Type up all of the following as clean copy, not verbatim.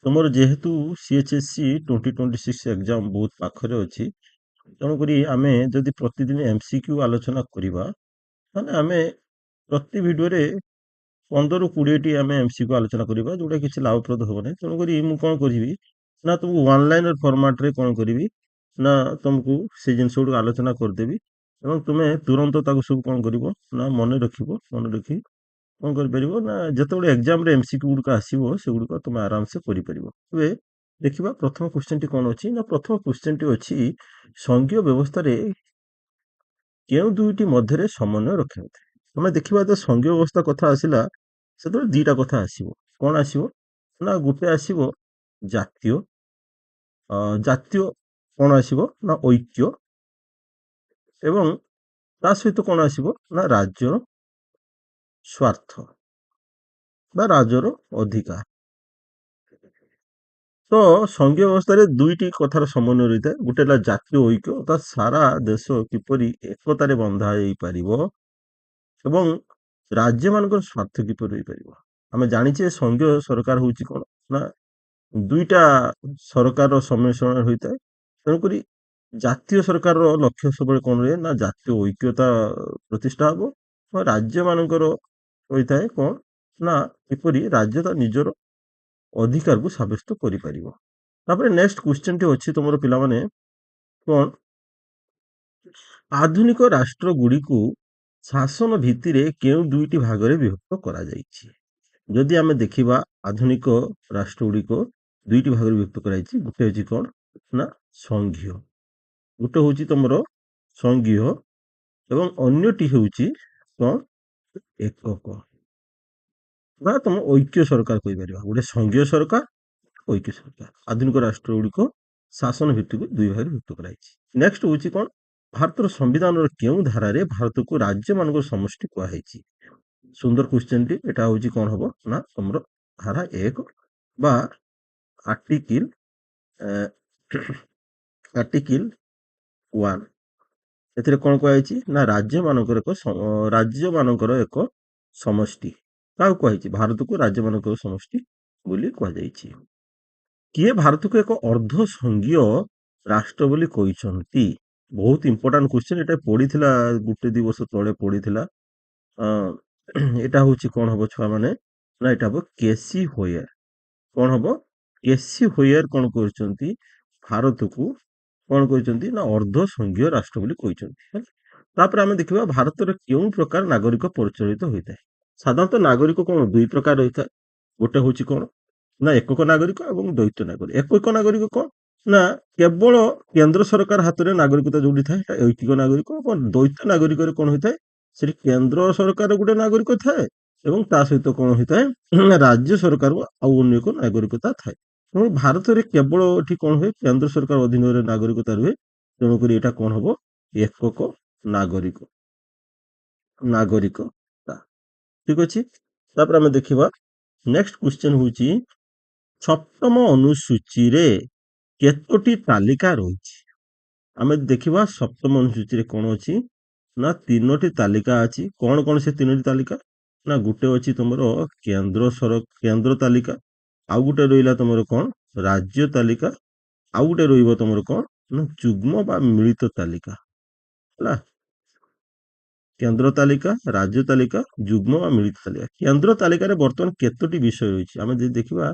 ତମର ଯେହେତୁ CHSC 2026 exam ବହୁତ ପାଖରେ ଅଛି, ତେଣୁକରି ଆମେ ଯଦି ପ୍ରତିଦିନ MCQ ଆଲୋଚନା କରିବା, ତାହେଲେ ଆମେ ପ୍ରତି ଭିଡ଼ିଓରେ 15ରୁ 20ଟି ଆମେ MCQ ଆଲୋଚନା କରିବା, ଯୋଉଟା କିଛି ଲାଭପ୍ରଦ ହେବ ନାହିଁ। ତେଣୁକରି ମୁଁ କ'ଣ କରିବି ନା ତୁମକୁ ୱାନ୍ ଲାଇନର ଫର୍ମାଟରେ କ'ଣ କରିବି ନା ତୁମକୁ ସେ ଜିନିଷ ଗୁଡ଼ିକୁ ଆଲୋଚନା କରିଦେବି ଏବଂ ତୁମେ ତୁରନ୍ତ ତାକୁ ସବୁ କ'ଣ କରିବ ନା ମନେ ରଖିବ। ମନେ ରଖି କ'ଣ କରିପାରିବ ନା ଯେତେବେଳେ ଏକ୍ଜାମରେ MCQ ଗୁଡ଼ିକ ଆସିବ ସେଗୁଡ଼ିକ ତୁମେ ଆରାମସେ କରିପାରିବ। ଏବେ ଦେଖିବା ପ୍ରଥମ କ୍ୱେଶ୍ଚନଟି କ'ଣ ଅଛି ନା ପ୍ରଥମ କ୍ୱେଶ୍ଚନଟି ଅଛି ସଂଘୀୟ ବ୍ୟବସ୍ଥାରେ କେଉଁ ଦୁଇଟି ମଧ୍ୟରେ ସମନ୍ୱୟ ରଖାଯାଇଥାଏ। ଆମେ ଦେଖିବା ତ ସଂଘୀୟ ବ୍ୟବସ୍ଥା କଥା ଆସିଲା ସେତେବେଳେ ଦିଟା କଥା ଆସିବ। କ'ଣ ଆସିବ ନା ଗୋଟେ ଆସିବ ଜାତୀୟ ଜାତୀୟ କ'ଣ ଆସିବ ନା ଐକ୍ୟ ଏବଂ ତା ସହିତ କ'ଣ ଆସିବ ନା ରାଜ୍ୟର ସ୍ୱାର୍ଥ ବା ରାଜ୍ୟର ଅଧିକାର। ତ ସଂଘୀୟ ବ୍ୟବସ୍ଥାରେ ଦୁଇଟି କଥାର ସମନ୍ୱୟ ରହିଥାଏ। ଗୋଟେ ହେଲା ଜାତୀୟ ଐକ୍ୟ, ଅର୍ଥାତ୍ ସାରା ଦେଶ କିପରି ଏକତାରେ ବନ୍ଧା ହେଇପାରିବ ଏବଂ ରାଜ୍ୟମାନଙ୍କର ସ୍ୱାର୍ଥ କିପରି ରହିପାରିବ। ଆମେ ଜାଣିଛେ ସଂଘୀୟ ସରକାର ହେଉଛି କ'ଣ ନା ଦୁଇଟା ସରକାରର ସମ୍ମିଶ୍ରଣ ହୋଇଥାଏ। ତେଣୁକରି ଜାତୀୟ ସରକାରର ଲକ୍ଷ୍ୟ ସବୁବେଳେ କ'ଣ ରୁହେ ନା ଜାତୀୟ ଐକ୍ୟତା ପ୍ରତିଷ୍ଠା ହେବ ଏବଂ ରାଜ୍ୟମାନଙ୍କର ହୋଇଥାଏ କ'ଣ ନା କିପରି ରାଜ୍ୟ ତା ନିଜର ଅଧିକାରକୁ ସାବ୍ୟସ୍ତ କରିପାରିବ। ତାପରେ ନେକ୍ସଟ କ୍ୱେଶ୍ଚନଟି ଅଛି ତୁମର ପିଲାମାନେ କ'ଣ ଆଧୁନିକ ରାଷ୍ଟ୍ରଗୁଡ଼ିକୁ ଶାସନ ଭିତ୍ତିରେ କେଉଁ ଦୁଇଟି ଭାଗରେ ବିଭକ୍ତ କରାଯାଇଛି। ଯଦି ଆମେ ଦେଖିବା ଆଧୁନିକ ରାଷ୍ଟ୍ରଗୁଡ଼ିକ ଦୁଇଟି ଭାଗରେ ବିଭକ୍ତ କରାଯାଇଛି। ଗୋଟେ ହେଉଛି କ'ଣ ନା ସଂଘୀୟ, ଗୋଟେ ହେଉଛି ତୁମର ସଂଘୀୟ ଏବଂ ଅନ୍ୟଟି ହେଉଛି କ'ଣ ଏକକ ବା ତୁମ ଐକ୍ୟ ସରକାର କହିପାରିବା। ଗୋଟେ ସଂଘୀୟ ସରକାର, ଐକ୍ୟ ସରକାର। ଆଧୁନିକ ରାଷ୍ଟ୍ରଗୁଡ଼ିକ ଶାସନ ଭିତ୍ତିକୁ ଦୁଇ ଭାଗରେ ବିଭକ୍ତ କରାଯାଇଛି। ନେକ୍ସଟ ହେଉଛି କ'ଣ ଭାରତର ସମ୍ବିଧାନର କେଉଁ ଧାରାରେ ଭାରତକୁ ରାଜ୍ୟମାନଙ୍କର ସମଷ୍ଟି କୁହାଯାଇଛି। ସୁନ୍ଦର କ୍ୱେଶ୍ଚନଟି। ଏଟା ହେଉଛି କ'ଣ ହବ ନା ତମର ଧାରା 1 ବା ଆର୍ଟିକିଲ 1। ଏଥିରେ କ'ଣ କୁହାଯାଇଛି ନା ରାଜ୍ୟମାନଙ୍କର ଏକ ସମଷ୍ଟି। କାହାକୁ କୁହାଯାଇଛି? ଭାରତକୁ ରାଜ୍ୟମାନଙ୍କର ସମଷ୍ଟି ବୋଲି କୁହାଯାଇଛି। କିଏ ଭାରତକୁ ଏକ ଅର୍ଦ୍ଧ ସଂଘୀୟ ରାଷ୍ଟ୍ର ବୋଲି କହିଛନ୍ତି? ବହୁତ ଇମ୍ପୋର୍ଟାଣ୍ଟ କ୍ୱେଶ୍ଚନ। ଏଟା ପଡ଼ିଥିଲା ଗୋଟେ ଦୁଇ ବର୍ଷ ତଳେ ପଡ଼ିଥିଲା। ଏଟା ହେଉଛି କ'ଣ ହବ ଛୁଆମାନେ ନା ଏଟା ହବ କେସି ହୋୟର। କ'ଣ ହବ? କେସି ହୋୟର କ'ଣ କରିଛନ୍ତି? ଭାରତକୁ କ'ଣ କହିଛନ୍ତି ନା ଅର୍ଦ୍ଧ ସଂଘୀୟ ରାଷ୍ଟ୍ର ବୋଲି କହିଛନ୍ତି। ତାପରେ ଆମେ ଦେଖିବା ଭାରତର କେଉଁ ପ୍ରକାର ନାଗରିକ ପରିଚାଳିତ ହୋଇଥାଏ। ସାଧାରଣତଃ ନାଗରିକ କ'ଣ ଦୁଇ ପ୍ରକାର ରହିଥାଏ। ଗୋଟେ ହେଉଛି କ'ଣ ନା ଏକକ ନାଗରିକ ଏବଂ ଦ୍ୱୈତ ନାଗରିକ। ଏକକ ନାଗରିକ କ'ଣ ନା କେବଳ କେନ୍ଦ୍ର ସରକାର ହାତରେ ନାଗରିକତା ଯୋଉଠି ଥାଏ ସେଟା ଐକିକ ନାଗରିକ ଏବଂ ଦ୍ୱୈତ ନାଗରିକରେ କ'ଣ ହୋଇଥାଏ ସେଠି କେନ୍ଦ୍ର ସରକାର ଗୋଟେ ନାଗରିକ ଥାଏ ଏବଂ ତା ସହିତ କ'ଣ ହୋଇଥାଏ ନା ରାଜ୍ୟ ସରକାର ଆଉ ଅନ୍ୟ ଏକ ନାଗରିକତା ଥାଏ। ତେଣୁ ଭାରତରେ କେବଳ ଏଠି କ'ଣ ହୁଏ କେନ୍ଦ୍ର ସରକାର ଅଧୀନରେ ନାଗରିକତା ରୁହେ। ତେଣୁକରି ଏଇଟା କ'ଣ ହବ ଏକକ ନାଗରିକତା। ଠିକ ଅଛି। ତାପରେ ଆମେ ଦେଖିବା ନେକ୍ସଟ କ୍ୱେଶ୍ଚନ ହେଉଛି ସପ୍ତମ ଅନୁସୂଚୀରେ କେତୋଟି ତାଲିକା ରହିଛି। ଆମେ ଦେଖିବା ସପ୍ତମ ଅନୁସୂଚୀରେ କ'ଣ ଅଛି ନା 3ଟି ତାଲିକା ଅଛି। କ'ଣ କ'ଣ ସେ 3ଟି ତାଲିକା ନା ଗୋଟେ ଅଛି ତୁମର କେନ୍ଦ୍ର ତାଲିକା, ଆଉ ଗୋଟେ ରହିଲା ତୁମର କ'ଣ ରାଜ୍ୟ ତାଲିକା, ଆଉ ଗୋଟେ ରହିବ ତୁମର କ'ଣ ନା ଯୁଗ୍ମ ବା ମିଳିତ ତାଲିକା। ହେଲା, କେନ୍ଦ୍ର ତାଲିକା, ରାଜ୍ୟ ତାଲିକା, ଯୁଗ୍ମ ବା ମିଳିତ ତାଲିକା। କେନ୍ଦ୍ର ତାଲିକାରେ ବର୍ତ୍ତମାନ କେତୋଟି ବିଷୟ ରହିଛି? ଆମେ ଯଦି ଦେଖିବା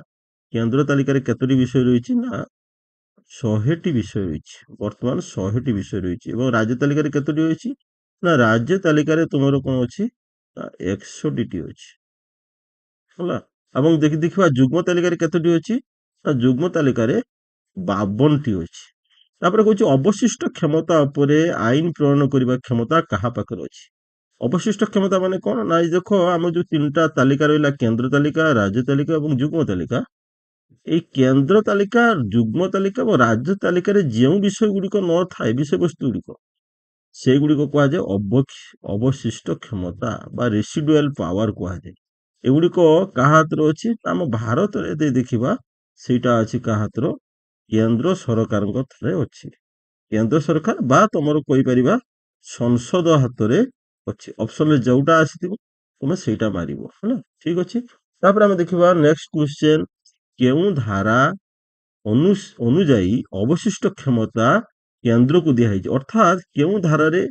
କେନ୍ଦ୍ର ତାଲିକାରେ କେତୋଟି ବିଷୟ ରହିଛି ନା 100ଟି ବିଷୟ ରହିଛି। ବର୍ତ୍ତମାନ 100ଟି ବିଷୟ ରହିଛି। ଏବଂ ରାଜ୍ୟ ତାଲିକାରେ କେତୋଟି ରହିଛି ନା ରାଜ୍ୟ ତାଲିକାରେ ତୁମର କ'ଣ ଅଛି ନା 61ଟି ଅଛି। ହେଲା, ଏବଂ ଦେଖିବା ଯୁଗ୍ମ ତାଲିକାରେ କେତୋଟି ଅଛି ନା ଯୁଗ୍ମ ତାଲିକାରେ 52ଟି ଅଛି। ତାପରେ କହୁଛି ଅବଶିଷ୍ଟ କ୍ଷମତା ଉପରେ ଆଇନ ପ୍ରଣୟନ କରିବା କ୍ଷମତା କାହା ପାଖରେ ଅଛି? ଅବଶିଷ୍ଟ କ୍ଷମତା ମାନେ କ'ଣ ନା ଏଇ ଦେଖ ଆମର ଯୋଉ 3ଟା ତାଲିକା ରହିଲା କେନ୍ଦ୍ର ତାଲିକା, ରାଜ୍ୟ ତାଲିକା ଏବଂ ଯୁଗ୍ମ ତାଲିକା। এই କେନ୍ଦ୍ର ତାଲିକା, ଯୁଗ୍ମ ତାଲିକା ଏବଂ ରାଜ୍ୟ ତାଲିକାରେ ଯେଉଁ ବିଷୟ ଗୁଡ଼ିକ ନଥାଏ ବିଷୟବସ୍ତୁ ଗୁଡ଼ିକ ସେଗୁଡ଼ିକ କୁହାଯାଏ ଅବଶିଷ୍ଟ କ୍ଷମତା ବା ରେସିଡୁଆଲ ପାୱାର କୁହାଯାଏ। ଏଗୁଡ଼ିକ କାହା ହାତରେ ଅଛି? ଆମ ଭାରତରେ ଯଦି ଦେଖିବା ସେଇଟା ଅଛି କାହା ହାତର? କେନ୍ଦ୍ର ସରକାରଙ୍କ ଠାରେ ଅଛି। କେନ୍ଦ୍ର ସରକାର ବା ତମର କହିପାରିବା ସଂସଦ ହାତରେ ଅଛି। ଅପସନରେ ଯୋଉଟା ଆସିଥିବ ତମେ ସେଇଟା ମାରିବ। ହେଲା, ଠିକ ଅଛି। ତାପରେ ଆମେ ଦେଖିବା ନେକ୍ସଟ କ୍ୱେଶ୍ଚନ କେଉଁ ଧାରା ଅନୁଯାୟୀ ଅବଶିଷ୍ଟ କ୍ଷମତା କେନ୍ଦ୍ରକୁ ଦିଆହେଇଛି? ଅର୍ଥାତ୍ କେଉଁ ଧାରାରେ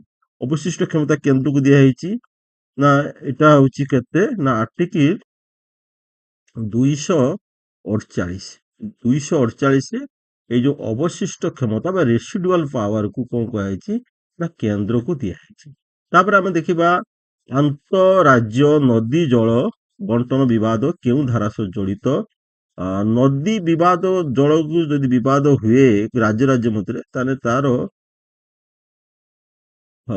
ଅବଶିଷ୍ଟ କ୍ଷମତା କେନ୍ଦ୍ରକୁ ଦିଆହେଇଛି? ନା ଏଟା ହଉଛି କେତେ? ନା ଆର୍ଟିକିଲ 248। 248 ରେ ଏଇ ଯୋଉ ଅବଶିଷ୍ଟ କ୍ଷମତା ବା ରେସିଡୁଆଲ ପାୱାରକୁ କଣ କୁହାଯାଇଛି? ନା କେନ୍ଦ୍ରକୁ ଦିଆହେଇଛି। ତାପରେ ଆମେ ଦେଖିବା ଆନ୍ତଃରାଜ୍ୟ ନଦୀ ଜଳ ବଣ୍ଟନ ବିବାଦ କେଉଁ ଧାରା ସହ ଜଡ଼ିତ? ନଦୀ ବିବାଦ ଜଳକୁ ଯଦି ବିବାଦ ହୁଏ ରାଜ୍ୟ ରାଜ୍ୟ ମଧ୍ୟରେ, ତାହେଲେ ତାର ଅ,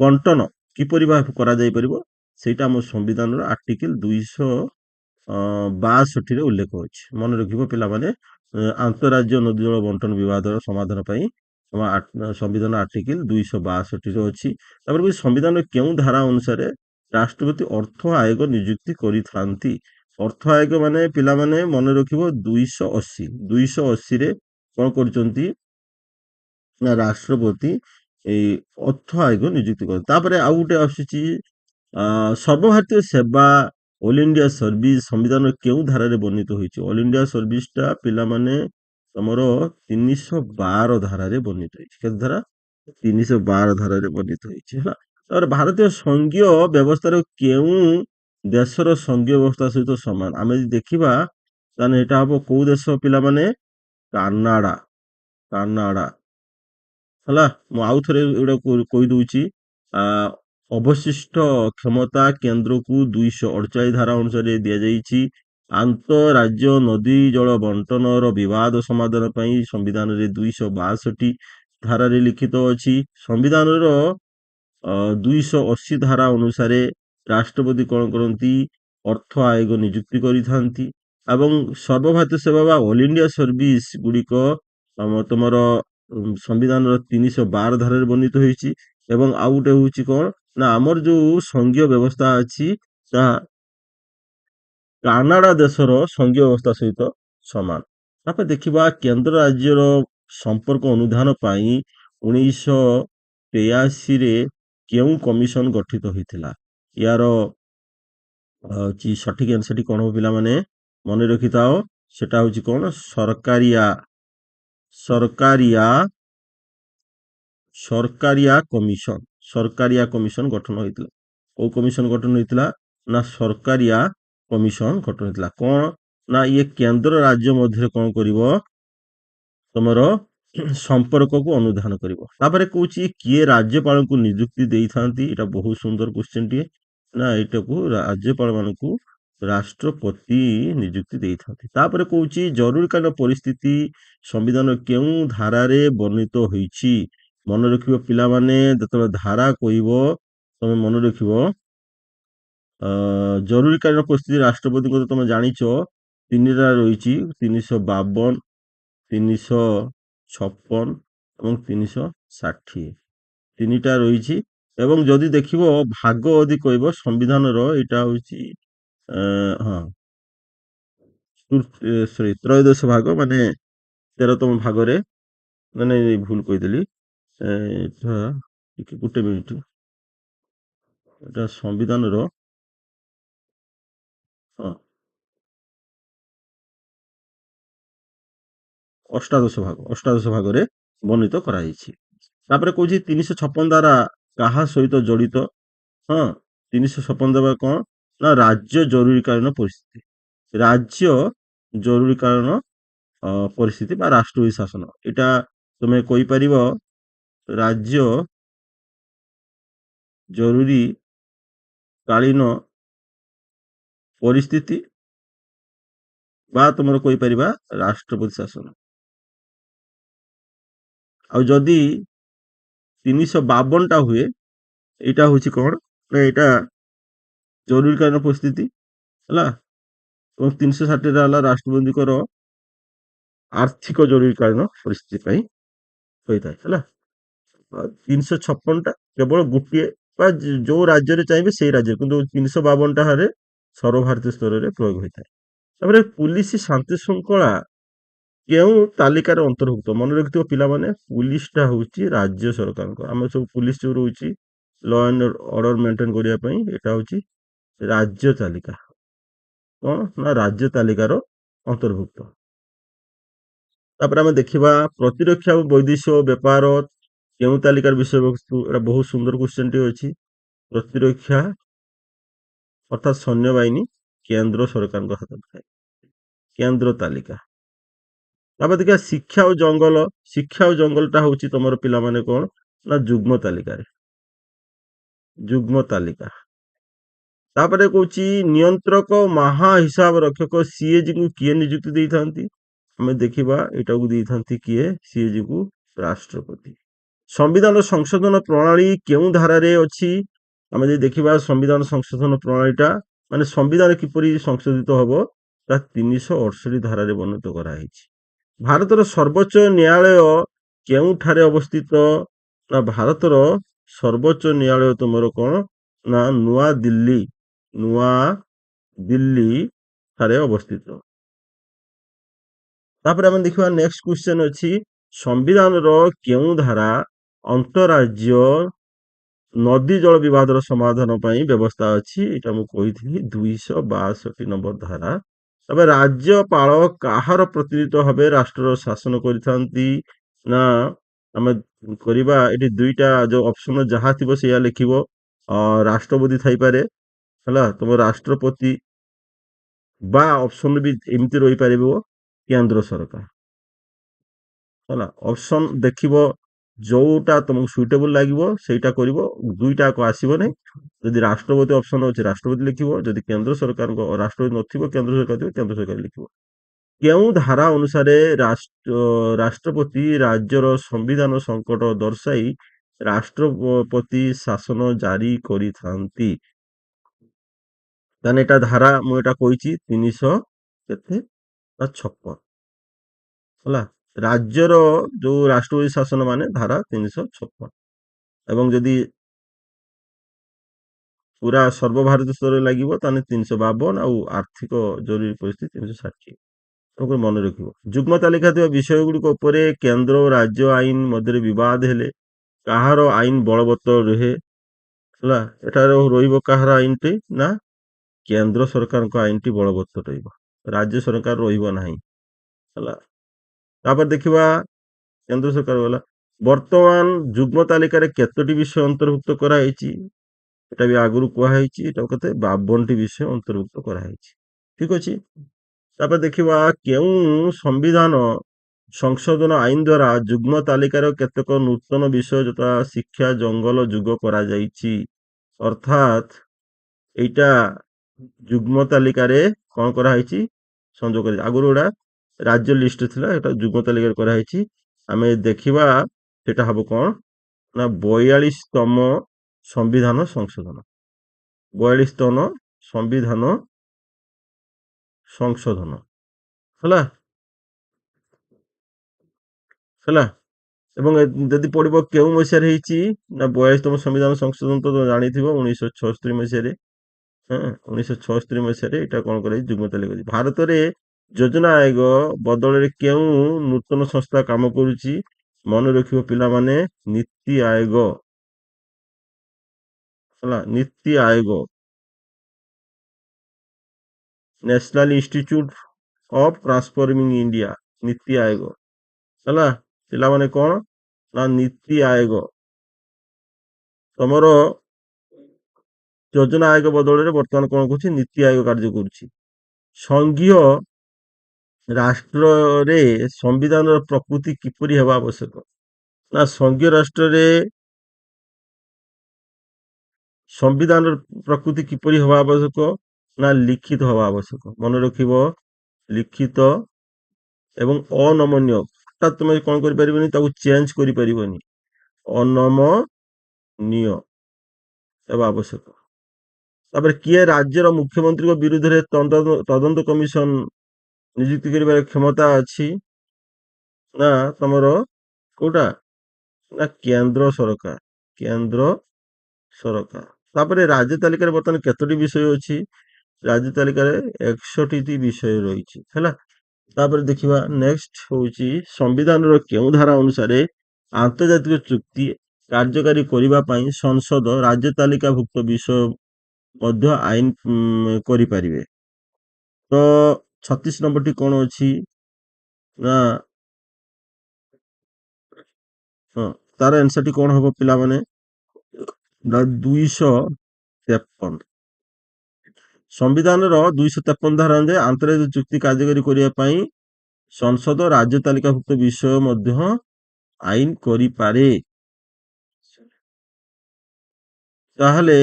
ବଣ୍ଟନ କିପରି ଭାବେ କରାଯାଇ ପାରିବ? ସେଇଟା ଆମ ସମ୍ବିଧାନର ଆର୍ଟିକିଲ 262ରେ ଉଲ୍ଲେଖ ଅଛି। ମନେ ରଖିବ ପିଲାମାନେ, ଆନ୍ତଃରାଜ୍ୟ ନଦୀ ଜଳ ବଣ୍ଟନ ବିବାଦର ସମାଧାନ ପାଇଁ ଆମ ସମ୍ବିଧାନ ଆର୍ଟିକିଲ 262ରେ ଅଛି। ତାପରେ ବି ସମ୍ବିଧାନର କେଉଁ ଧାରା ଅନୁସାରେ ରାଷ୍ଟ୍ରପତି ଅର୍ଥ ଆୟୋଗ ନିଯୁକ୍ତି କରିଥାନ୍ତି? ଅର୍ଥ ଆୟୋଗ ମାନେ ପିଲାମାନେ ମନେ ରଖିବ 280ରେ କଣ କରୁଛନ୍ତି? ନା ରାଷ୍ଟ୍ରପତି ଏଇ ଅର୍ଥ ଆୟୋଗ ନିଯୁକ୍ତି କରନ୍ତି। ତାପରେ ଆଉ ଗୋଟେ ଆସୁଛି ସର୍ବଭାରତୀୟ ସେବା ଅଲ ଇଣ୍ଡିଆ ସର୍ଭିସ ସମ୍ବିଧାନର କେଉଁ ଧାରାରେ ବର୍ଣ୍ଣିତ ହୋଇଛି? ଅଲ ଇଣ୍ଡିଆ ସର୍ଭିସଟା ପିଲାମାନେ ତମର 312 ଧାରାରେ ବର୍ଣ୍ଣିତ ହେଇଛି। କେତେ ଧାରା? 312 ଧାରାରେ ବର୍ଣ୍ଣିତ ହେଇଛି ହେଲା। ତାପରେ ଭାରତୀୟ ସଂଘୀୟ ବ୍ୟବସ୍ଥାର କେଉଁ ଦେଶର ସଂଘୀୟ ବ୍ୟବସ୍ଥା ସହିତ ସମାନ? ଆମେ ଯଦି ଦେଖିବା ତାହେଲେ ଏଇଟା ହବ କୋଉ ଦେଶ ପିଲାମାନେ? କାନାଡା। କାନାଡା ହେଲା। ମୁଁ ଆଉ ଥରେ ଏଗୁଡା କହିଦଉଛି। ଆ ଅବଶିଷ୍ଟ କ୍ଷମତା କେନ୍ଦ୍ରକୁ 248 ଧାରା ଅନୁସାରେ ଦିଆଯାଇଛି। ଆନ୍ତଃରାଜ୍ୟ ନଦୀ ଜଳ ବଣ୍ଟନର ବିବାଦ ସମାଧାନ ପାଇଁ ସମ୍ବିଧାନରେ 262 ଧାରାରେ ଲିଖିତ ଅଛି। ସମ୍ବିଧାନର 280 ଧାରା ଅନୁସାରେ ରାଷ୍ଟ୍ରପତି କଣ କରନ୍ତି? ଅର୍ଥ ଆୟୋଗ ନିଯୁକ୍ତି କରିଥାନ୍ତି। ଏବଂ ସର୍ବଭାରତୀୟ ସେବା ବା ଅଲ ଇଣ୍ଡିଆ ସର୍ଭିସ ଗୁଡିକ ତମର ସମ୍ବିଧାନର 312 ଧାରାରେ ବର୍ଣ୍ଣିତ ହୋଇଛି। ଏବଂ ଆଉ ଗୋଟେ ହଉଛି କଣ? ନା ଆମର ଯୋଉ ସଂଘୀୟ ବ୍ୟବସ୍ଥା ଅଛି ତାହା କାନାଡା ଦେଶର ସଂଘୀୟ ବ୍ୟବସ୍ଥା ସହିତ ସମାନ। ତାପରେ ଦେଖିବା କେନ୍ଦ୍ର ରାଜ୍ୟର ସମ୍ପର୍କ ଅନୁଧ୍ୟାନ ପାଇଁ 1983ରେ କେଉଁ କମିଶନ ଗଠିତ ହୋଇଥିଲା? ୟାର ସଠିକ ଆନ୍ସରଟି କଣ ହବ ପିଲାମାନେ? ମନେ ରଖିଥାଅ, ସେଟା ହଉଛି କଣ? ସରକାରିଆ କମିଶନ। ସରକାରିଆ କମିଶନ ଗଠନ ହୋଇଥିଲା। କୋଉ କମିଶନ ଗଠନ ହୋଇଥିଲା? ନା ସରକାରିଆ କମିଶନ ଗଠନ ହୋଇଥିଲା। କଣ? ନା ଇଏ କେନ୍ଦ୍ର ରାଜ୍ୟ ମଧ୍ୟରେ କଣ କରିବ? ତମର ସମ୍ପର୍କକୁ ଅନୁଧ୍ୟାନ କରିବ। ତାପରେ କହୁଛି କିଏ ରାଜ୍ୟପାଳଙ୍କୁ ନିଯୁକ୍ତି ଦେଇଥାନ୍ତି? ଏଇଟା ବହୁତ ସୁନ୍ଦର କ୍ୱେଶ୍ଚିନ୍ ଟିଏ। ନା ଏଇଟାକୁ ରାଜ୍ୟପାଳ ମାନଙ୍କୁ ରାଷ୍ଟ୍ରପତି ନିଯୁକ୍ତି ଦେଇଥାନ୍ତି। ତାପରେ କହୁଛି ଜରୁରୀକାଳୀନ ପରିସ୍ଥିତି ସମ୍ବିଧାନ କେଉଁ ଧାରାରେ ବର୍ଣ୍ଣିତ ହୋଇଛି? ମନେ ରଖିବ ପିଲାମାନେ, ଯେତେବେଳେ ଧାରା କହିବ ତମେ ମନେ ରଖିବ ଜରୁରୀକାଳୀନ ପରିସ୍ଥିତି ରାଷ୍ଟ୍ରପତିଙ୍କ ତ ତମେ ଜାଣିଛ ତିନିଟା ରହିଛି, 352, 356 ଏବଂ 360। ତିନିଟା ରହିଛି। ଏବଂ ଯଦି ଦେଖିବ ଭାଗ ଯଦି କହିବ ସମ୍ବିଧାନର, ଏଇଟା ହଉଛି ହଁ ତ୍ରୟୋଦଶ ଭାଗ, ମାନେ 13ତମ ଭାଗରେ, ମାନେ ଭୁଲ କହିଦେଲି। ଏଇଟା ଟିକେ ଗୋଟେ ମିନିଟ, ଏଟା ସମ୍ବିଧାନର ହଁ ଅଷ୍ଟାଦଶ ଭାଗରେ ବର୍ଣ୍ଣିତ କରାଯାଇଛି। ତାପରେ କହୁଛି 356 ଦ୍ୱାରା କାହା ସହିତ ଜଡିତ? ହଁ, 356 ଦ୍ୱାରା କଣ? ନା ରାଜ୍ୟ ଜରୁରୀକାଳୀନ ପରିସ୍ଥିତି। ରାଜ୍ୟ ଜରୁରୀକାଳୀନ ପରିସ୍ଥିତି ବା ରାଷ୍ଟ୍ରପତି ଶାସନ। ଏଇଟା ତମେ କହିପାରିବ ରାଜ୍ୟ ଜରୁରୀ କାଳୀନ ପରିସ୍ଥିତି ବା ତମର କହିପାରିବା ରାଷ୍ଟ୍ରପତି ଶାସନ। ଆଉ ଯଦି 352ଟା ହୁଏ, ଏଇଟା ହଉଛି କଣ? ନା ଏଇଟା ଜରୁରୀକାଳୀନ ପରିସ୍ଥିତି ହେଲା। ଏବଂ 360ଟା ହେଲା ରାଷ୍ଟ୍ରପତିଙ୍କର ଆର୍ଥିକ ଜରୁରୀକାଳୀନ ପରିସ୍ଥିତି ପାଇଁ ହୋଇଥାଏ ହେଲା। 356ଟା କେବଳ ଗୋଟିଏ ବା ଯୋଉ ରାଜ୍ୟରେ ଚାହିଁବେ ସେଇ ରାଜ୍ୟରେ, କିନ୍ତୁ 352ଟା ହାରେ ସର୍ବଭାରତୀୟ ସ୍ତରରେ ପ୍ରୟୋଗ ହୋଇଥାଏ। ତାପରେ ପୁଲିସ ଶାନ୍ତି ଶୃଙ୍ଖଳା କେଉଁ ତାଲିକାରେ ଅନ୍ତର୍ଭୁକ୍ତ? ମନେ ରଖିଥିବ ପିଲାମାନେ, ପୁଲିସଟା ହଉଛି ରାଜ୍ୟ ସରକାରଙ୍କ, ଆମର ସବୁ ପୁଲିସ ଯୋଉ ରହୁଛି ଲ ଆଣ୍ଡ ଅର୍ଡର ମେଣ୍ଟେନ କରିବା ପାଇଁ, ଏଇଟା ହଉଛି ରାଜ୍ୟ ତାଲିକା। କଣ? ନା ରାଜ୍ୟ ତାଲିକାର ଅନ୍ତର୍ଭୁକ୍ତ। ତାପରେ ଆମେ ଦେଖିବା ପ୍ରତିରକ୍ଷା ଓ ବୈଦେଶିକ ବ୍ୟାପାର କେଉଁ ତାଲିକାର ବିଷୟବସ୍ତୁ? ଏଟା ବହୁତ ସୁନ୍ଦର କ୍ୱେଶ୍ଚନ ଟି ଅଛି। ପ୍ରତିରକ୍ଷା ଅର୍ଥାତ୍ ସୈନ୍ୟବାହିନୀ କେନ୍ଦ୍ର ସରକାରଙ୍କ ହାତରେ ଥାଏ। କେନ୍ଦ୍ର ତାଲିକା। ତାପରେ ଦେଖିବା ଶିକ୍ଷା ଓ ଜଙ୍ଗଲ। ଶିକ୍ଷା ଓ ଜଙ୍ଗଲଟା ହଉଛି ତମର ପିଲାମାନେ କଣ ନା ଯୁଗ୍ମ ତାଲିକାରେ। ଯୁଗ୍ମ ତାଲିକା। ତାପରେ କହୁଛି ନିୟନ୍ତ୍ରକ ମହା ହିସାବ ରକ୍ଷକ ସିଏଜି କୁ କିଏ ନିଯୁକ୍ତି ଦେଇଥାନ୍ତି? ଆମେ ଦେଖିବା ଏଟାକୁ ଦେଇଥାନ୍ତି କିଏ? ସିଏଜି କୁ ରାଷ୍ଟ୍ରପତି। ସମ୍ବିଧାନ ସଂଶୋଧନ ପ୍ରଣାଳୀ କେଉଁ ଧାରାରେ ଅଛି? ଆମେ ଯଦି ଦେଖିବା ସମ୍ବିଧାନ ସଂଶୋଧନ ପ୍ରଣାଳୀଟା ମାନେ ସମ୍ବିଧାନ କିପରି ସଂଶୋଧିତ ହବ ତା 368 ଧାରାରେ ବର୍ଣ୍ଣିତ କରାଯାଇଛି। ଭାରତର ସର୍ବୋଚ୍ଚ ନ୍ୟାୟାଳୟ କେଉଁଠାରେ ଅବସ୍ଥିତ? ନା ଭାରତର ସର୍ବୋଚ୍ଚ ନ୍ୟାୟାଳୟ ତୁମର କଣ ନା ନୂଆ ଦିଲ୍ଲୀ ଠାରେ ଅବସ୍ଥିତ। ତାପରେ ଆମେ ଦେଖିବା ନେକ୍ସଟ କ୍ୱେଶ୍ଚନ ଅଛି ସମ୍ବିଧାନର କେଉଁ ଧାରା ଅନ୍ତରାଜ୍ୟ ନଦୀ ଜଳ ବିବାଦର ସମାଧାନ ପାଇଁ ବ୍ୟବସ୍ଥା ଅଛି? ଏଇଟା ମୁଁ କହିଥିଲି 262 ନମ୍ବର ଧାରା। ତବେ ରାଜ୍ୟପାଳ କାହାର ପ୍ରତିନିଧିତ୍ୱ ଭାବେ ରାଷ୍ଟ୍ରର ଶାସନ କରିଥାନ୍ତି? ନା ଆମେ କରିବା ଏଠି ଦୁଇଟା ଯୋଉ ଅପସନ ଯାହା ଥିବ ସେଇଆ ଲେଖିବ। ରାଷ୍ଟ୍ରପତି ଥାଇପାରେ ହେଲା, ତମ ରାଷ୍ଟ୍ରପତି বা ଅପସନ ବି ଏମିତି ରହିପାରିବ କେନ୍ଦ୍ର ସରକାର ହେଲା। ଅପସନ ଦେଖିବ ଯୋଉଟା ତମକୁ ସୁଇଟେବଲ ଲାଗିବ ସେଇଟା କରିବ, ଦୁଇଟାକ ଆସିବ ନାହିଁ। ଯଦି ରାଷ୍ଟ୍ରପତି ଅପସନ ଅଛି ରାଷ୍ଟ୍ରପତି ଲେଖିବ, ଯଦି କେନ୍ଦ୍ର ସରକାରଙ୍କ ରାଷ୍ଟ୍ରପତି ନଥିବ କେନ୍ଦ୍ର ସରକାର ଥିବ କେନ୍ଦ୍ର ସରକାର ଲେଖିବ। କେଉଁ ଧାରା ଅନୁସାରେ ରାଷ୍ଟ୍ରପତି ରାଜ୍ୟର ସମ୍ବିଧାନ ସଂକଟ ଦର୍ଶାଇ ରାଷ୍ଟ୍ରପତି ଶାସନ ଜାରି କରିଥାନ୍ତି? ତାହେଲେ ଏଟା ଧାରା ମୁଁ ଏଟା କହିଛି 356 ହେଲା। ରାଜ୍ୟର ଯୋଉ ରାଷ୍ଟ୍ରପତି ଶାସନ ମାନେ ଧାରା 356 ଏବଂ ଯଦି ପୁରା ସର୍ବଭାରତୀୟ ସ୍ତରରେ ଲାଗିବ ତାହେଲେ 352 ଆଉ ଆର୍ଥିକ ଜରୁରୀ ପରିସ୍ଥିତି 360। ତେଣୁକରି ମନେ ରଖିବ। ଯୁଗ୍ମ ତାଲିକା ଥିବା ବିଷୟ ଗୁଡିକ ଉପରେ କେନ୍ଦ୍ର ଓ ରାଜ୍ୟ ଆଇନ ମଧ୍ୟରେ ବିବାଦ ହେଲେ କାହାର ଆଇନ ବଳବତ୍ତର ରୁହେ? ହେଲା, ଏଠାରେ ରହିବ କାହାର ଆଇନଟି ନା କେନ୍ଦ୍ର ସରକାରଙ୍କ ଆଇନଟି ବଳବତ୍ତର ରହିବ, ରାଜ୍ୟ ସରକାର ରହିବ ନାହିଁ ହେଲା। ତାପରେ ଦେଖିବା କେନ୍ଦ୍ର ସରକାର ଗଲା। ବର୍ତ୍ତମାନ ଯୁଗ୍ମ ତାଲିକାରେ କେତୋଟି ବିଷୟ ଅନ୍ତର୍ଭୁକ୍ତ କରାଯାଇଛି? ଏଟା ବି ଆଗରୁ କୁହାଯାଇଛି, ଏଟା କେତେ 52ଟି ବିଷୟ ଅନ୍ତର୍ଭୁକ୍ତ କରାଯାଇଛି। ଠିକ ଅଛି। ତାପରେ ଦେଖିବା କେଉଁ ସମ୍ବିଧାନ ସଂଶୋଧନ ଆଇନ ଦ୍ୱାରା ଯୁଗ୍ମ ତାଲିକାର କେତେକ ନୂତନ ବିଷୟ ଯଥା ଶିକ୍ଷା ଜଙ୍ଗଲ ଯୁଗ କରାଯାଇଛି। ଅର୍ଥାତ୍ ଏଇଟା ଯୁଗ୍ମ ତାଲିକାରେ କଣ କରାହେଇଛି ସଂଯୋଗ କରାଯାଇଛି। ଆଗରୁ ଏଟା ରାଜ୍ୟ ଲିଷ୍ଟ ଥିଲା, ଏଟା ଯୁଗ୍ମ ତାଲିକାରେ କରାହେଇଛି। ଆମେ ଦେଖିବା ସେଟା ହବ କଣ ନା 42ତମ ସମ୍ବିଧାନ ସଂଶୋଧନ। 42ତମ ସମ୍ବିଧାନ ସଂଶୋଧନ ହେଲା ହେଲା। ଏବଂ ଯଦି ପଡିବ କେଉଁ ମସିହାରେ ହେଇଛି ନା 42ତମ ସମ୍ବିଧାନ ସଂଶୋଧନ ତ ଜାଣିଥିବ 1976 ମସିହାରେ। 1976 ମସିହାରେ ଏଇଟା କଣ କରାଯାଇଛି ଯୁଗ୍ମ ତାଲିକା କରିଛି। ଭାରତରେ ଯୋଜନା ଆୟୋଗ ବଦଳରେ କେଉଁ ନୂତନ ସଂସ୍ଥା କାମ କରୁଛି? ମନେ ରଖିବ ପିଲାମାନେ ନୀତି ଆୟୋଗ ହେଲା। NITI Aayog national institute of transforming India NITI Aayog ହେଲା। ପିଲାମାନେ କଣ ନା ନୀତି ଆୟୋଗ ତମର ଯୋଜନା ଆୟୋଗ ବଦଳରେ ବର୍ତ୍ତମାନ କଣ କରୁଛି ନୀତି ଆୟୋଗ କାର୍ଯ୍ୟ କରୁଛି। ସଂଘୀୟ ରାଷ୍ଟ୍ରରେ ସମ୍ବିଧାନର ପ୍ରକୃତି କିପରି ହେବା ଆବଶ୍ୟକ? ନା ସଂଘୀୟ ରାଷ୍ଟ୍ରରେ ସମ୍ବିଧାନର ପ୍ରକୃତି କିପରି ହେବା ଆବଶ୍ୟକ? ନା ଲିଖିତ ହେବା ଆବଶ୍ୟକ। ମନେ ରଖିବ ଲିଖିତ ଏବଂ ଅନମନୀୟ। ହଠାତ୍ ତୁମେ କଣ କରିପାରିବନି, ତାକୁ ଚେଞ୍ଜ କରିପାରିବନି। ଅନମନୀୟ ହେବା ଆବଶ୍ୟକ। ତାପରେ କିଏ ରାଜ୍ୟର ମୁଖ୍ୟମନ୍ତ୍ରୀଙ୍କ ବିରୁଦ୍ଧରେ ତଦନ୍ତ କମିଶନ ନିଯୁକ୍ତି କରିବାର କ୍ଷମତା ଅଛି? ନା ତମର କୋଉଟା ନା କେନ୍ଦ୍ର ସରକାର। କେନ୍ଦ୍ର ସରକାର। ତାପରେ ରାଜ୍ୟ ତାଲିକାରେ ବର୍ତ୍ତମାନ କେତୋଟି ବିଷୟ ଅଛି? ରାଜ୍ୟ ତାଲିକାରେ 61ଟି ବିଷୟ ରହିଛି ହେଲା। ତାପରେ ଦେଖିବା ନେକ୍ସଟ ହଉଛି ସମ୍ବିଧାନର କେଉଁ ଧାରା ଅନୁସାରେ ଆନ୍ତର୍ଜାତିକ ଚୁକ୍ତି କାର୍ଯ୍ୟକାରୀ କରିବା ପାଇଁ ସଂସଦ ରାଜ୍ୟ ତାଲିକାଭୁକ୍ତ ବିଷୟ ମଧ୍ୟ ଆଇନ କରିପାରିବେ? ତ 36 ନମ୍ବରଟି କ'ଣ ଅଛି ନା ହଁ ତାର ଆନ୍ସରଟି କ'ଣ ହବ ପିଲାମାନେ ନା 253। ସମ୍ବିଧାନର 253 ଧାରା ଅନୁଯାୟୀ ଆନ୍ତର୍ଜାତିକ ଚୁକ୍ତି କାର୍ଯ୍ୟକାରୀ କରିବା ପାଇଁ ସଂସଦ ରାଜ୍ୟ ତାଲିକାଭୁକ୍ତ ବିଷୟ ମଧ୍ୟ ଆଇନ କରିପାରେ। ତାହେଲେ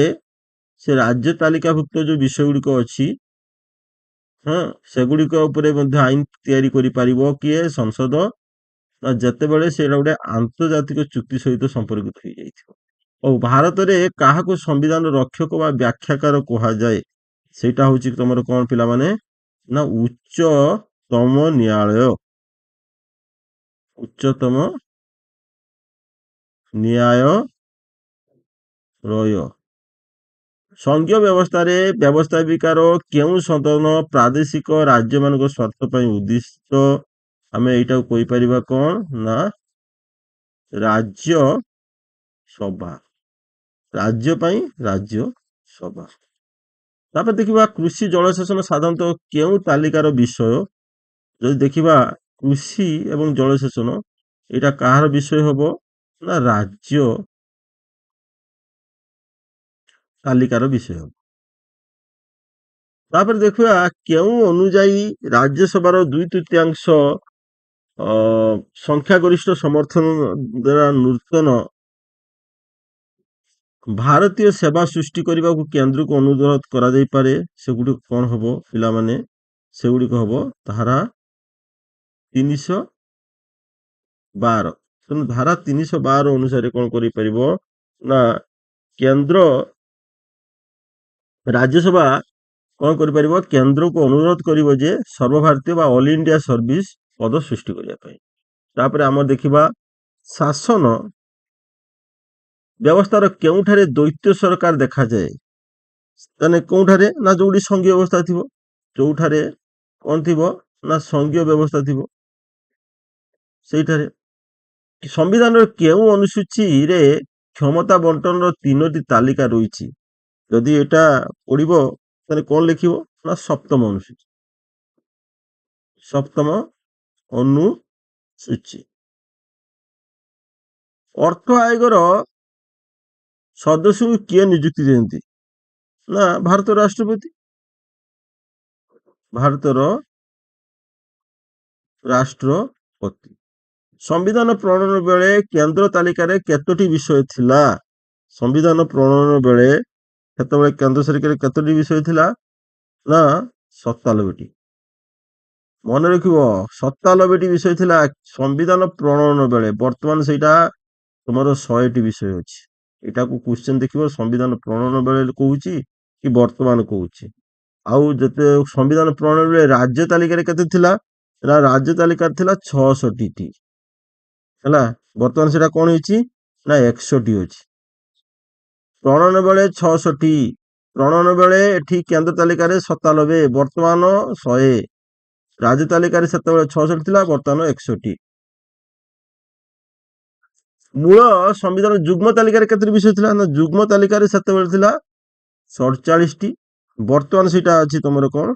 ସେ ରାଜ୍ୟ ତାଲିକାଭୁକ୍ତ ଯୋଉ ବିଷୟ ଗୁଡ଼ିକ ଅଛି ହଁ ସେଗୁଡ଼ିକ ଉପରେ ମଧ୍ୟ ଆଇନ ତିଆରି କରିପାରିବ କିଏ ସଂସଦ ନା ଯେତେବେଳେ ସେଇଟା ଗୋଟେ ଆନ୍ତର୍ଜାତିକ ଚୁକ୍ତି ସହିତ ସମ୍ପର୍କିତ ହେଇଯାଇଥିବ। ଓ ଭାରତରେ କାହାକୁ ସମ୍ବିଧାନ ରକ୍ଷକ ବା ବ୍ୟାଖ୍ୟାକାର କୁହାଯାଏ ସେଇଟା ହଉଛି ତମର କ'ଣ ପିଲାମାନେ ନା ଉଚ୍ଚତମ ନ୍ୟାୟାଳୟ। ଉଚ୍ଚତମ ନ୍ୟାୟାଳୟ। ସଂଘୀୟ ବ୍ୟବସ୍ଥାରେ ବ୍ୟବସ୍ଥାପିକାର କେଉଁ ସଦନ ପ୍ରାଦେଶିକ ରାଜ୍ୟମାନଙ୍କ ସ୍ୱାର୍ଥ ପାଇଁ ଉଦ୍ଦିଷ୍ଟ ଆମେ ଏଇଟାକୁ କହିପାରିବା କ'ଣ ନା ରାଜ୍ୟ ସଭା। ରାଜ୍ୟ ପାଇଁ ରାଜ୍ୟ ସଭା। ତାପରେ ଦେଖିବା କୃଷି ଜଳସେଚନ ସାଧାରଣତଃ କେଉଁ ତାଲିକାର ବିଷୟ ଯଦି ଦେଖିବା କୃଷି ଏବଂ ଜଳସେଚନ ଏଇଟା କାହାର ବିଷୟ ହବ ନା ରାଜ୍ୟ ତାଲିକାର ବିଷୟ। ତାପରେ ଦେଖିବା କେଉଁ ଅନୁଯାୟୀ ରାଜ୍ୟସଭାର 2/3 ସଂଖ୍ୟାଗରିଷ୍ଠ ସମର୍ଥନ ଦ୍ୱାରା ନୂତନ ଭାରତୀୟ ସେବା ସୃଷ୍ଟି କରିବାକୁ କେନ୍ଦ୍ରକୁ ଅନୁରୋଧ କରାଯାଇପାରେ। ସେଗୁଡ଼ିକ କ'ଣ ହବ ପିଲାମାନେ ସେଗୁଡ଼ିକ ହବ ଧାରା 312। ତେଣୁ ଧାରା 312 ଅନୁସାରେ କ'ଣ କରିପାରିବ ନା କେନ୍ଦ୍ର ରାଜ୍ୟସଭା କ'ଣ କରିପାରିବ କେନ୍ଦ୍ରକୁ ଅନୁରୋଧ କରିବ ଯେ ସର୍ବଭାରତୀୟ ବା ଅଲ୍ ଇଣ୍ଡିଆ ସର୍ଭିସ ପଦ ସୃଷ୍ଟି କରିବା ପାଇଁ। ତାପରେ ଆମର ଦେଖିବା ଶାସନ ବ୍ୟବସ୍ଥାର କେଉଁଠାରେ ଦ୍ୱୈତ ସରକାର ଦେଖାଯାଏ ତାହେଲେ କେଉଁଠାରେ ନା ଯୋଉଠି ସଂଘୀୟ ବ୍ୟବସ୍ଥା ଥିବ ଯୋଉଠାରେ କ'ଣ ଥିବ ନା ସଂଘୀୟ ବ୍ୟବସ୍ଥା ଥିବ ସେଇଠାରେ। ସମ୍ବିଧାନର କେଉଁ ଅନୁସୂଚୀରେ କ୍ଷମତା ବଣ୍ଟନର 3ଟି ତାଲିକା ରହିଛି ଯଦି ଏଟା ପଢିବ ତାହେଲେ କ'ଣ ଲେଖିବ ନା ସପ୍ତମ ଅନୁସୂଚୀ। ସପ୍ତମ ଅନୁସୂଚୀ। ଅର୍ଥ ଆୟୋଗର ସଦସ୍ୟଙ୍କୁ କିଏ ନିଯୁକ୍ତି ଦିଅନ୍ତି ନା ଭାରତର ରାଷ୍ଟ୍ରପତି। ଭାରତର ରାଷ୍ଟ୍ରପତି। ସମ୍ବିଧାନ ପ୍ରଣୟନ ବେଳେ କେନ୍ଦ୍ର ତାଲିକାରେ କେତୋଟି ବିଷୟ ଥିଲା? ସମ୍ବିଧାନ ପ୍ରଣୟନ ବେଳେ ସେତେବେଳେ କେନ୍ଦ୍ର ସରକାରରେ କେତୋଟି ବିଷୟ ଥିଲା ନା 97ଟି। ମନେ ରଖିବ 97ଟି ବିଷୟ ଥିଲା ସମ୍ବିଧାନ ପ୍ରଣୟନ ବେଳେ। ବର୍ତ୍ତମାନ ସେଇଟା ତୁମର 100ଟି ବିଷୟ ଅଛି। ଏଟାକୁ କ୍ୱେଶ୍ଚନ ଦେଖିବ ସମ୍ବିଧାନ ପ୍ରଣୟନ ବେଳେ କହୁଛି କି ବର୍ତ୍ତମାନ କହୁଛି। ଆଉ ଯେତେ ସମ୍ବିଧାନ ପ୍ରଣୟନ ବେଳେ ରାଜ୍ୟ ତାଲିକାରେ କେତେ ଥିଲା ନା ରାଜ୍ୟ ତାଲିକାରେ ଥିଲା 66ଟି ହେଲା। ବର୍ତ୍ତମାନ ସେଟା କ'ଣ ହେଇଛି ନା 100ଟି ଅଛି। ପ୍ରଣୟନ ବେଳେ 66ଟି। ପ୍ରଣୟନ ବେଳେ ଏଠି କେନ୍ଦ୍ର ତାଲିକାରେ 97 ବର୍ତ୍ତମାନ 100। ରାଜ୍ୟ ତାଲିକାରେ ସେତେବେଳେ 66 ଥିଲା ବର୍ତ୍ତମାନ 100ଟି। ମୂଳ ସମ୍ବିଧାନ ଯୁଗ୍ମ ତାଲିକାରେ କେତୋଟି ବିଷୟ ଥିଲା ନା ଯୁଗ୍ମ ତାଲିକାରେ ସେତେବେଳେ ଥିଲା 47ଟି। ବର୍ତ୍ତମାନ ସେଇଟା ଅଛି ତମର କ'ଣ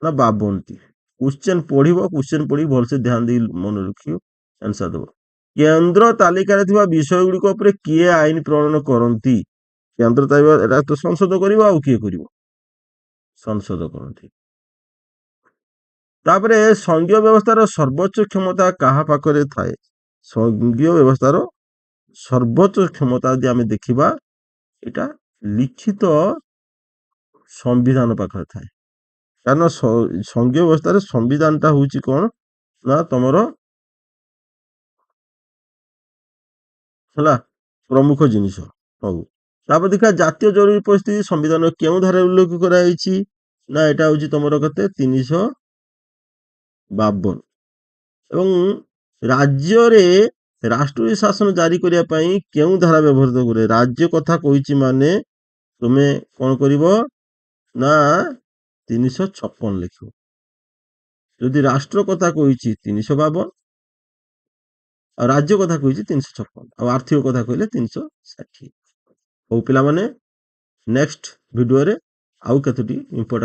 ନା 52ଟି। କ୍ୱେଶ୍ଚନ ପଢିବ କ୍ୱେଶ୍ଚନ ପଢି ଭଲସେ ଧ୍ୟାନ ଦେଇ ମନେ ରଖିବ ଆନ୍ସର ଦେବ। କେନ୍ଦ୍ର ତାଲିକାରେ ଥିବା ବିଷୟ ଗୁଡ଼ିକ ଉପରେ କିଏ ଆଇନ ପ୍ରଣୟନ କରନ୍ତି? କେନ୍ଦ୍ର ତାଲିକା ଏଟା ତ ସଂସଦ କରିବ ଆଉ କିଏ କରିବ? ସଂସଦ କରନ୍ତି। ତାପରେ ସଂଘୀୟ ବ୍ୟବସ୍ଥାର ସର୍ବୋଚ୍ଚ କ୍ଷମତା କାହା ପାଖରେ ଥାଏ? ସଂଘୀୟ ବ୍ୟବସ୍ଥାର ସର୍ବୋଚ୍ଚ କ୍ଷମତା ଯଦି ଆମେ ଦେଖିବା ଏଟା ଲିଖିତ ସମ୍ବିଧାନ ପାଖରେ ଥାଏ। କାରଣ ସଂଘୀୟ ବ୍ୟବସ୍ଥାରେ ସମ୍ବିଧାନଟା ହଉଛି କ'ଣ ନା ତମର ହେଲା ପ୍ରମୁଖ ଜିନିଷ। ହଉ ତାପରେ ଦେଖିବା ଜାତୀୟ ଜରୁରୀ ପରିସ୍ଥିତି ସମ୍ବିଧାନ କେଉଁ ଧାରାରେ ଉଲ୍ଲେଖ କରାଯାଇଛି ନା ଏଟା ହଉଛି ତମର କେତେ 352। ଏବଂ ରାଜ୍ୟରେ ରାଷ୍ଟ୍ରୀୟ ଶାସନ ଜାରି କରିବା ପାଇଁ କେଉଁ ଧାରା ବ୍ୟବହୃତ କରେ? ରାଜ୍ୟ କଥା କହିଛି ମାନେ ତୁମେ କ'ଣ କରିବ ନା 356 ଲେଖିବ। ଯଦି ରାଷ୍ଟ୍ର କଥା କହିଛି 352 ଆଉ ରାଜ୍ୟ କଥା କହିଛି 356 ଆଉ ଆର୍ଥିକ କଥା କହିଲେ 360। ହଉ ପିଲାମାନେ ନେକ୍ସଟ ଭିଡିଓରେ ଆଉ କେତୋଟି ଇମ୍ପୋର୍ଟାଣ୍ଟ